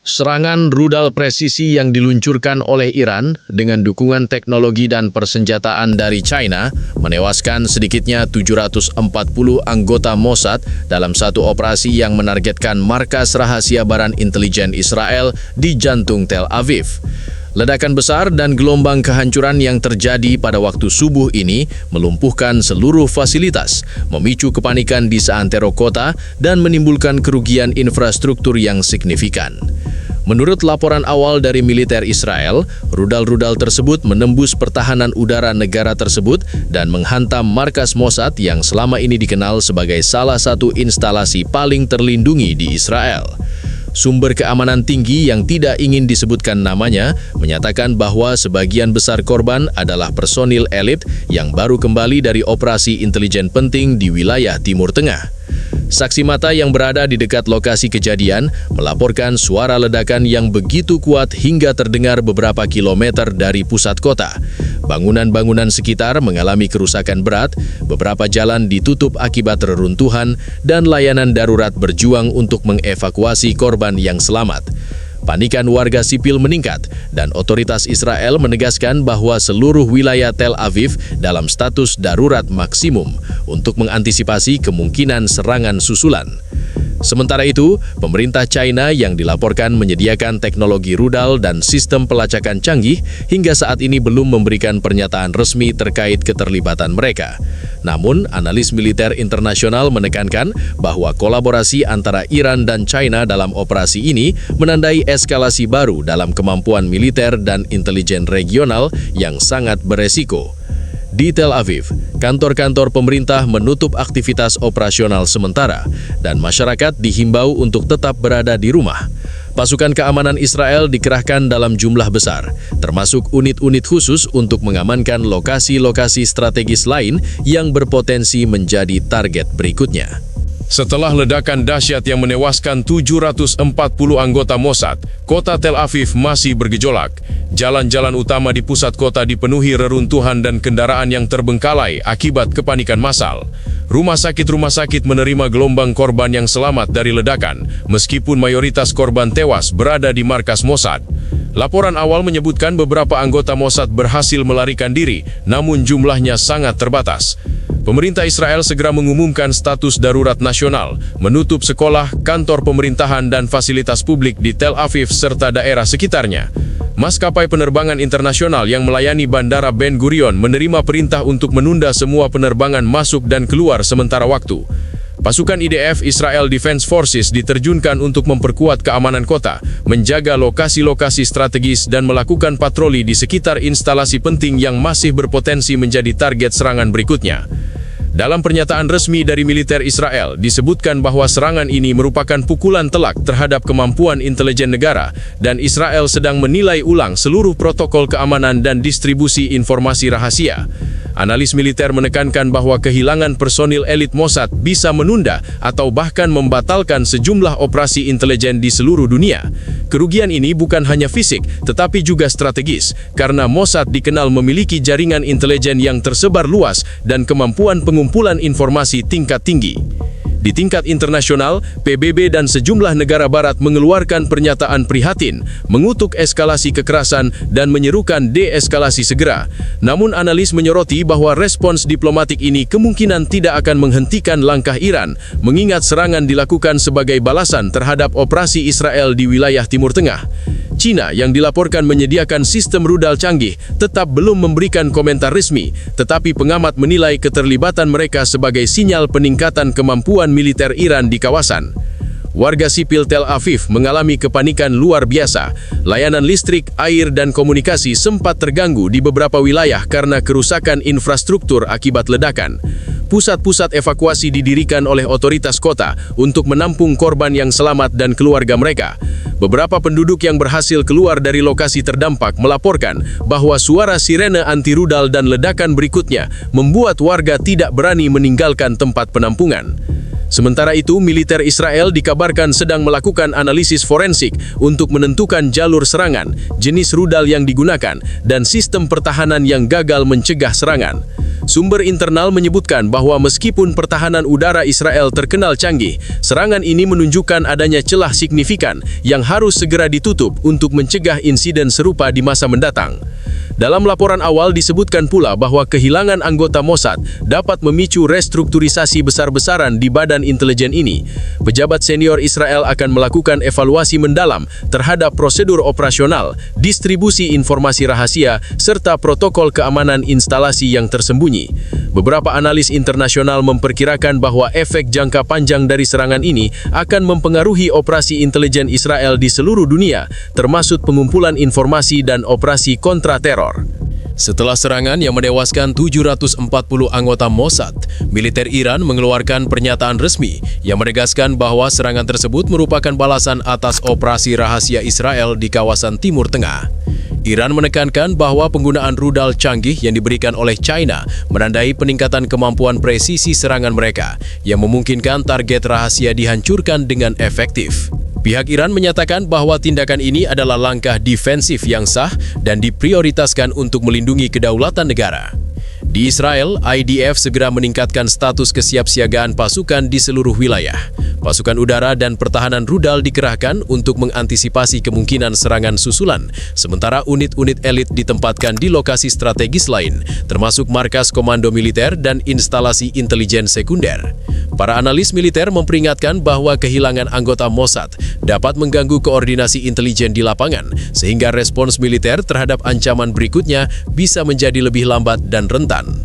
Serangan rudal presisi yang diluncurkan oleh Iran dengan dukungan teknologi dan persenjataan dari China menewaskan sedikitnya 740 anggota Mossad dalam satu operasi yang menargetkan markas rahasia Badan Intelijen Israel di jantung Tel Aviv. Ledakan besar dan gelombang kehancuran yang terjadi pada waktu subuh ini melumpuhkan seluruh fasilitas, memicu kepanikan di seantero kota, dan menimbulkan kerugian infrastruktur yang signifikan. Menurut laporan awal dari militer Israel, rudal-rudal tersebut menembus pertahanan udara negara tersebut dan menghantam markas Mossad yang selama ini dikenal sebagai salah satu instalasi paling terlindungi di Israel. Sumber keamanan tinggi yang tidak ingin disebutkan namanya menyatakan bahwa sebagian besar korban adalah personil elit yang baru kembali dari operasi intelijen penting di wilayah Timur Tengah. Saksi mata yang berada di dekat lokasi kejadian melaporkan suara ledakan yang begitu kuat hingga terdengar beberapa kilometer dari pusat kota. Bangunan-bangunan sekitar mengalami kerusakan berat, beberapa jalan ditutup akibat reruntuhan, dan layanan darurat berjuang untuk mengevakuasi korban yang selamat. Panikan warga sipil meningkat, dan otoritas Israel menegaskan bahwa seluruh wilayah Tel Aviv dalam status darurat maksimum untuk mengantisipasi kemungkinan serangan susulan. Sementara itu, pemerintah China yang dilaporkan menyediakan teknologi rudal dan sistem pelacakan canggih hingga saat ini belum memberikan pernyataan resmi terkait keterlibatan mereka. Namun, analis militer internasional menekankan bahwa kolaborasi antara Iran dan China dalam operasi ini menandai eskalasi baru dalam kemampuan militer dan intelijen regional yang sangat beresiko. Di Tel Aviv, kantor-kantor pemerintah menutup aktivitas operasional sementara dan masyarakat dihimbau untuk tetap berada di rumah. Pasukan keamanan Israel dikerahkan dalam jumlah besar, termasuk unit-unit khusus untuk mengamankan lokasi-lokasi strategis lain yang berpotensi menjadi target berikutnya. Setelah ledakan dahsyat yang menewaskan 740 anggota Mossad, kota Tel Aviv masih bergejolak. Jalan-jalan utama di pusat kota dipenuhi reruntuhan dan kendaraan yang terbengkalai akibat kepanikan massal. Rumah sakit menerima gelombang korban yang selamat dari ledakan, meskipun mayoritas korban tewas berada di markas Mossad. Laporan awal menyebutkan beberapa anggota Mossad berhasil melarikan diri, namun jumlahnya sangat terbatas. Pemerintah Israel segera mengumumkan status darurat nasional, menutup sekolah, kantor pemerintahan, dan fasilitas publik di Tel Aviv serta daerah sekitarnya. Maskapai penerbangan internasional yang melayani Bandara Ben Gurion menerima perintah untuk menunda semua penerbangan masuk dan keluar sementara waktu. Pasukan IDF Israel Defense Forces diterjunkan untuk memperkuat keamanan kota, menjaga lokasi-lokasi strategis dan melakukan patroli di sekitar instalasi penting yang masih berpotensi menjadi target serangan berikutnya. Dalam pernyataan resmi dari militer Israel, disebutkan bahwa serangan ini merupakan pukulan telak terhadap kemampuan intelijen negara dan Israel sedang menilai ulang seluruh protokol keamanan dan distribusi informasi rahasia. Analis militer menekankan bahwa kehilangan personil elit Mossad bisa menunda atau bahkan membatalkan sejumlah operasi intelijen di seluruh dunia. Kerugian ini bukan hanya fisik, tetapi juga strategis, karena Mossad dikenal memiliki jaringan intelijen yang tersebar luas dan kemampuan pengumpulan informasi tingkat tinggi. Di tingkat internasional, PBB dan sejumlah negara barat mengeluarkan pernyataan prihatin, mengutuk eskalasi kekerasan, dan menyerukan deeskalasi segera. Namun analis menyoroti bahwa respons diplomatik ini kemungkinan tidak akan menghentikan langkah Iran, mengingat serangan dilakukan sebagai balasan terhadap operasi Israel di wilayah Timur Tengah. China yang dilaporkan menyediakan sistem rudal canggih tetap belum memberikan komentar resmi, tetapi pengamat menilai keterlibatan mereka sebagai sinyal peningkatan kemampuan militer Iran di kawasan. Warga sipil Tel Aviv mengalami kepanikan luar biasa. Layanan listrik, air, dan komunikasi sempat terganggu di beberapa wilayah karena kerusakan infrastruktur akibat ledakan. Pusat-pusat evakuasi didirikan oleh otoritas kota untuk menampung korban yang selamat dan keluarga mereka. Beberapa penduduk yang berhasil keluar dari lokasi terdampak melaporkan bahwa suara sirene anti-rudal dan ledakan berikutnya membuat warga tidak berani meninggalkan tempat penampungan. Sementara itu, militer Israel dikabarkan sedang melakukan analisis forensik untuk menentukan jalur serangan, jenis rudal yang digunakan, dan sistem pertahanan yang gagal mencegah serangan. Sumber internal menyebutkan bahwa meskipun pertahanan udara Israel terkenal canggih, serangan ini menunjukkan adanya celah signifikan yang harus segera ditutup untuk mencegah insiden serupa di masa mendatang. Dalam laporan awal disebutkan pula bahwa kehilangan anggota Mossad dapat memicu restrukturisasi besar-besaran di badan intelijen ini. Pejabat senior Israel akan melakukan evaluasi mendalam terhadap prosedur operasional, distribusi informasi rahasia, serta protokol keamanan instalasi yang tersembunyi. Beberapa analis internasional memperkirakan bahwa efek jangka panjang dari serangan ini akan mempengaruhi operasi intelijen Israel di seluruh dunia, termasuk pengumpulan informasi dan operasi kontra-teror. Setelah serangan yang menewaskan 740 anggota Mossad, militer Iran mengeluarkan pernyataan resmi yang menegaskan bahwa serangan tersebut merupakan balasan atas operasi rahasia Israel di kawasan Timur Tengah. Iran menekankan bahwa penggunaan rudal canggih yang diberikan oleh China menandai peningkatan kemampuan presisi serangan mereka yang memungkinkan target rahasia dihancurkan dengan efektif. Pihak Iran menyatakan bahwa tindakan ini adalah langkah defensif yang sah dan diprioritaskan untuk melindungi kedaulatan negara. Di Israel, IDF segera meningkatkan status kesiapsiagaan pasukan di seluruh wilayah. Pasukan udara dan pertahanan rudal dikerahkan untuk mengantisipasi kemungkinan serangan susulan, sementara unit-unit elit ditempatkan di lokasi strategis lain, termasuk markas komando militer dan instalasi intelijen sekunder. Para analis militer memperingatkan bahwa kehilangan anggota Mossad dapat mengganggu koordinasi intelijen di lapangan, sehingga respons militer terhadap ancaman berikutnya bisa menjadi lebih lambat dan rentan.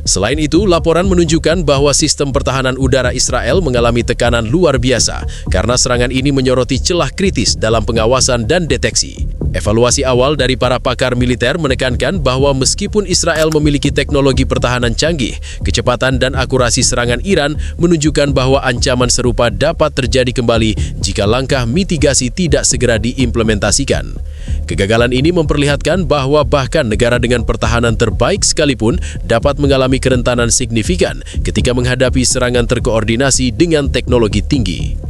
Selain itu, laporan menunjukkan bahwa sistem pertahanan udara Israel mengalami tekanan luar biasa karena serangan ini menyoroti celah kritis dalam pengawasan dan deteksi. Evaluasi awal dari para pakar militer menekankan bahwa meskipun Israel memiliki teknologi pertahanan canggih, kecepatan dan akurasi serangan Iran menunjukkan bahwa ancaman serupa dapat terjadi kembali jika langkah mitigasi tidak segera diimplementasikan. Kegagalan ini memperlihatkan bahwa bahkan negara dengan pertahanan terbaik sekalipun dapat mengalami kerentanan signifikan ketika menghadapi serangan terkoordinasi dengan teknologi tinggi.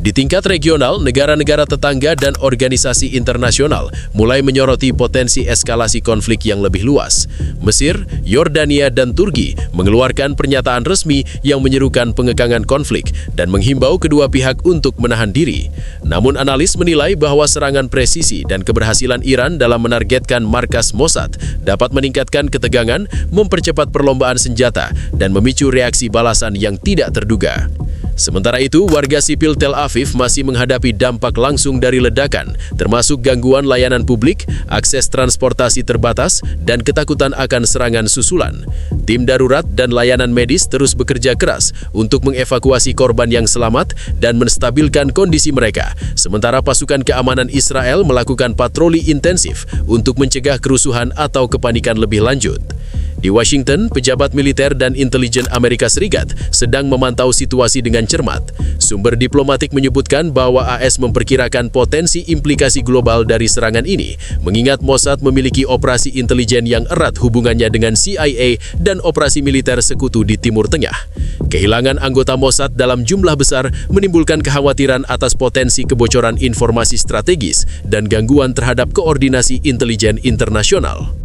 Di tingkat regional, negara-negara tetangga dan organisasi internasional mulai menyoroti potensi eskalasi konflik yang lebih luas. Mesir, Yordania, dan Turki mengeluarkan pernyataan resmi yang menyerukan pengekangan konflik dan menghimbau kedua pihak untuk menahan diri. Namun analis menilai bahwa serangan presisi dan keberhasilan Iran dalam menargetkan markas Mossad dapat meningkatkan ketegangan, mempercepat perlombaan senjata, dan memicu reaksi balasan yang tidak terduga. Sementara itu, warga sipil Tel Aviv masih menghadapi dampak langsung dari ledakan, termasuk gangguan layanan publik, akses transportasi terbatas, dan ketakutan akan serangan susulan. Tim darurat dan layanan medis terus bekerja keras untuk mengevakuasi korban yang selamat dan menstabilkan kondisi mereka, sementara pasukan keamanan Israel melakukan patroli intensif untuk mencegah kerusuhan atau kepanikan lebih lanjut. Di Washington, pejabat militer dan intelijen Amerika Serikat sedang memantau situasi dengan cermat. Sumber diplomatik menyebutkan bahwa AS memperkirakan potensi implikasi global dari serangan ini, mengingat Mossad memiliki operasi intelijen yang erat hubungannya dengan CIA dan operasi militer sekutu di Timur Tengah. Kehilangan anggota Mossad dalam jumlah besar menimbulkan kekhawatiran atas potensi kebocoran informasi strategis dan gangguan terhadap koordinasi intelijen internasional.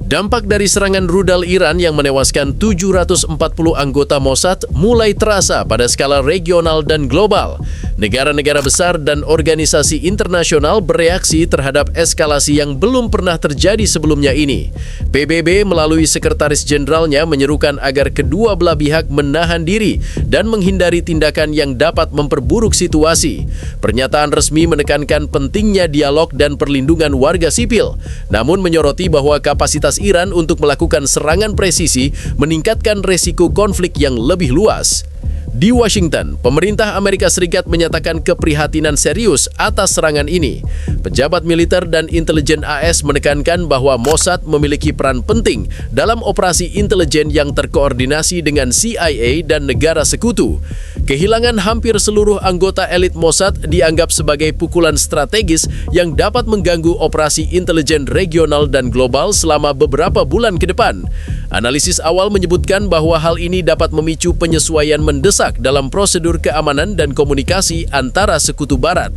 Dampak dari serangan rudal Iran yang menewaskan 740 anggota Mossad mulai terasa pada skala regional dan global. Negara-negara besar dan organisasi internasional bereaksi terhadap eskalasi yang belum pernah terjadi sebelumnya ini. PBB melalui sekretaris jenderalnya menyerukan agar kedua belah pihak menahan diri dan menghindari tindakan yang dapat memperburuk situasi. Pernyataan resmi menekankan pentingnya dialog dan perlindungan warga sipil, namun menyoroti bahwa kapasitas Iran untuk melakukan serangan presisi meningkatkan resiko konflik yang lebih luas. Di Washington, pemerintah Amerika Serikat menyatakan keprihatinan serius atas serangan ini. Pejabat militer dan intelijen AS menekankan bahwa Mossad memiliki peran penting dalam operasi intelijen yang terkoordinasi dengan CIA dan negara sekutu. Kehilangan hampir seluruh anggota elit Mossad dianggap sebagai pukulan strategis yang dapat mengganggu operasi intelijen regional dan global selama beberapa bulan ke depan. Analisis awal menyebutkan bahwa hal ini dapat memicu penyesuaian mendesak dalam prosedur keamanan dan komunikasi antara sekutu barat.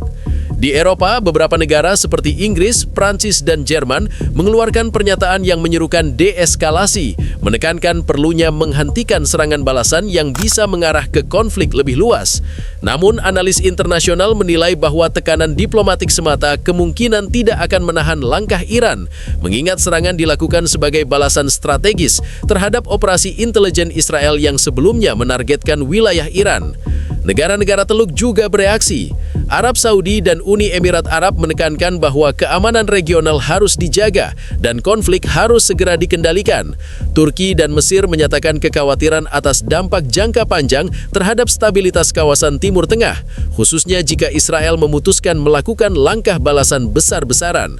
Di Eropa, beberapa negara seperti Inggris, Prancis, dan Jerman mengeluarkan pernyataan yang menyerukan deeskalasi, menekankan perlunya menghentikan serangan balasan yang bisa mengarah ke konflik lebih luas. Namun, analis internasional menilai bahwa tekanan diplomatik semata kemungkinan tidak akan menahan langkah Iran, mengingat serangan dilakukan sebagai balasan strategis terhadap operasi intelijen Israel yang sebelumnya menargetkan wilayah Iran. Negara-negara Teluk juga bereaksi. Arab Saudi dan Uni Emirat Arab menekankan bahwa keamanan regional harus dijaga dan konflik harus segera dikendalikan. Turki dan Mesir menyatakan kekhawatiran atas dampak jangka panjang terhadap stabilitas kawasan Timur Tengah, khususnya jika Israel memutuskan melakukan langkah balasan besar-besaran.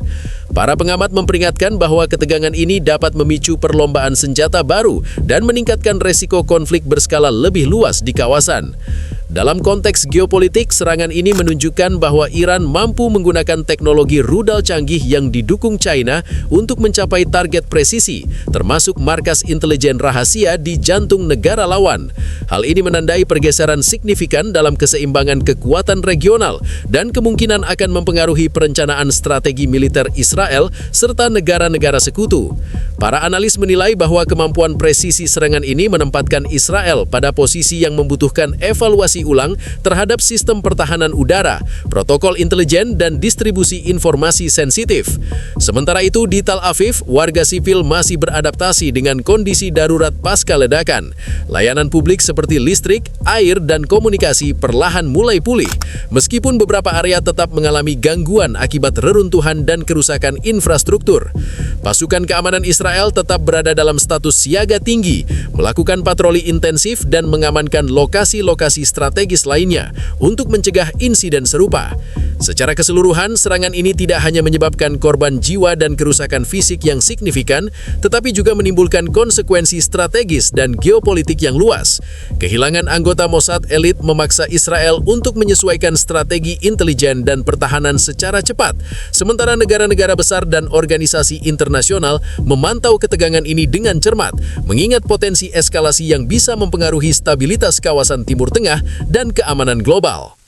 Para pengamat memperingatkan bahwa ketegangan ini dapat memicu perlombaan senjata baru dan meningkatkan resiko konflik berskala lebih luas di kawasan. Dalam konteks geopolitik, serangan ini menunjukkan bahwa Iran mampu menggunakan teknologi rudal canggih yang didukung China untuk mencapai target presisi, termasuk markas intelijen rahasia di jantung negara lawan. Hal ini menandai pergeseran signifikan dalam keseimbangan kekuatan regional dan kemungkinan akan mempengaruhi perencanaan strategi militer Israel serta negara-negara sekutu. Para analis menilai bahwa kemampuan presisi serangan ini menempatkan Israel pada posisi yang membutuhkan evaluasi ulang terhadap sistem pertahanan udara, protokol intelijen, dan distribusi informasi sensitif. Sementara itu, di Tel Aviv, warga sipil masih beradaptasi dengan kondisi darurat pasca ledakan. Layanan publik seperti listrik, air, dan komunikasi perlahan mulai pulih, meskipun beberapa area tetap mengalami gangguan akibat reruntuhan dan kerusakan infrastruktur. Pasukan keamanan Israel tetap berada dalam status siaga tinggi, melakukan patroli intensif dan mengamankan lokasi-lokasi strategis lainnya untuk mencegah insiden serupa. Secara keseluruhan, serangan ini tidak hanya menyebabkan korban jiwa dan kerusakan fisik yang signifikan, tetapi juga menimbulkan konsekuensi strategis dan geopolitik yang luas. Kehilangan anggota Mossad elit memaksa Israel untuk menyesuaikan strategi intelijen dan pertahanan secara cepat, sementara negara-negara besar dan organisasi internasional memantau ketegangan ini dengan cermat, mengingat potensi eskalasi yang bisa mempengaruhi stabilitas kawasan Timur Tengah dan keamanan global.